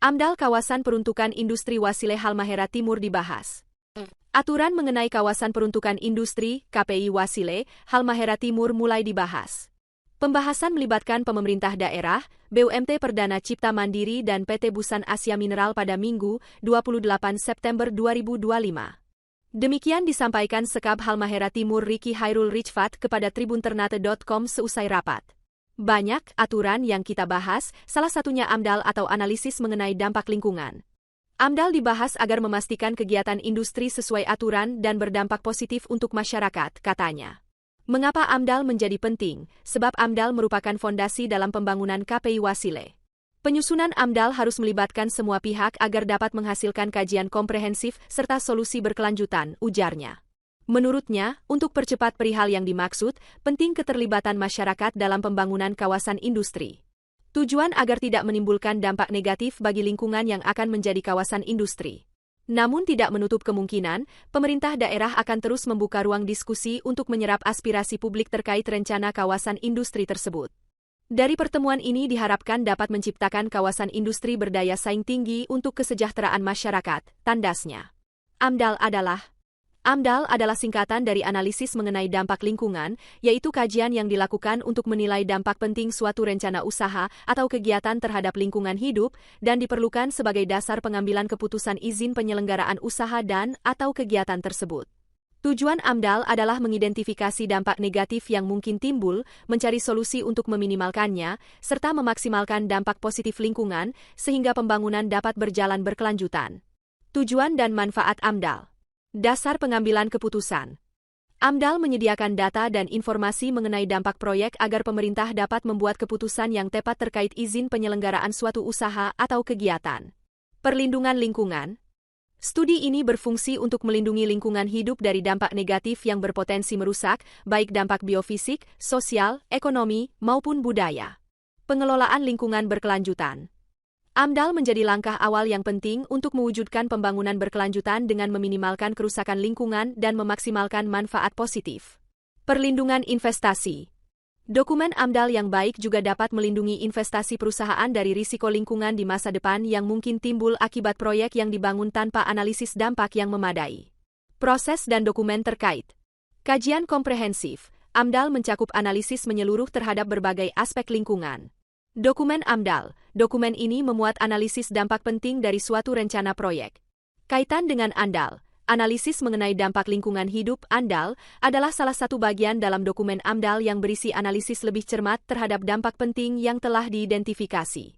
AMDAL Kawasan Peruntukan Industri Wasile Halmahera Timur dibahas. Aturan mengenai Kawasan Peruntukan Industri (KPI) Wasile Halmahera Timur mulai dibahas. Pembahasan melibatkan pemerintah daerah, BUMT Perdana Cipta Mandiri dan PT Busan Asia Mineral pada Minggu, 28 September 2025. Demikian disampaikan Sekab Halmahera Timur Riki Hairul Rijfat kepada tribunternate.com seusai rapat. Banyak aturan yang kita bahas, salah satunya AMDAL atau analisis mengenai dampak lingkungan. AMDAL dibahas agar memastikan kegiatan industri sesuai aturan dan berdampak positif untuk masyarakat, katanya. Mengapa AMDAL menjadi penting? Sebab AMDAL merupakan fondasi dalam pembangunan KPI Wasile. Penyusunan AMDAL harus melibatkan semua pihak agar dapat menghasilkan kajian komprehensif serta solusi berkelanjutan, ujarnya. Menurutnya, untuk percepat perihal yang dimaksud, penting keterlibatan masyarakat dalam pembangunan kawasan industri. Tujuan agar tidak menimbulkan dampak negatif bagi lingkungan yang akan menjadi kawasan industri. Namun tidak menutup kemungkinan, pemerintah daerah akan terus membuka ruang diskusi untuk menyerap aspirasi publik terkait rencana kawasan industri tersebut. Dari pertemuan ini diharapkan dapat menciptakan kawasan industri berdaya saing tinggi untuk kesejahteraan masyarakat, tandasnya. AMDAL adalah singkatan dari analisis mengenai dampak lingkungan, yaitu kajian yang dilakukan untuk menilai dampak penting suatu rencana usaha atau kegiatan terhadap lingkungan hidup dan diperlukan sebagai dasar pengambilan keputusan izin penyelenggaraan usaha dan/atau kegiatan tersebut. Tujuan AMDAL adalah mengidentifikasi dampak negatif yang mungkin timbul, mencari solusi untuk meminimalkannya, serta memaksimalkan dampak positif lingkungan sehingga pembangunan dapat berjalan berkelanjutan. Tujuan dan manfaat AMDAL. Dasar pengambilan keputusan. AMDAL menyediakan data dan informasi mengenai dampak proyek agar pemerintah dapat membuat keputusan yang tepat terkait izin penyelenggaraan suatu usaha atau kegiatan. Perlindungan lingkungan. Studi ini berfungsi untuk melindungi lingkungan hidup dari dampak negatif yang berpotensi merusak, baik dampak biofisik, sosial, ekonomi, maupun budaya. Pengelolaan lingkungan berkelanjutan. AMDAL menjadi langkah awal yang penting untuk mewujudkan pembangunan berkelanjutan dengan meminimalkan kerusakan lingkungan dan memaksimalkan manfaat positif. Perlindungan investasi. Dokumen AMDAL yang baik juga dapat melindungi investasi perusahaan dari risiko lingkungan di masa depan yang mungkin timbul akibat proyek yang dibangun tanpa analisis dampak yang memadai. Proses dan dokumen terkait. Kajian komprehensif. AMDAL mencakup analisis menyeluruh terhadap berbagai aspek lingkungan. Dokumen AMDAL. Dokumen ini memuat analisis dampak penting dari suatu rencana proyek. Kaitan dengan ANDAL. Analisis mengenai dampak lingkungan hidup ANDAL adalah salah satu bagian dalam dokumen AMDAL yang berisi analisis lebih cermat terhadap dampak penting yang telah diidentifikasi.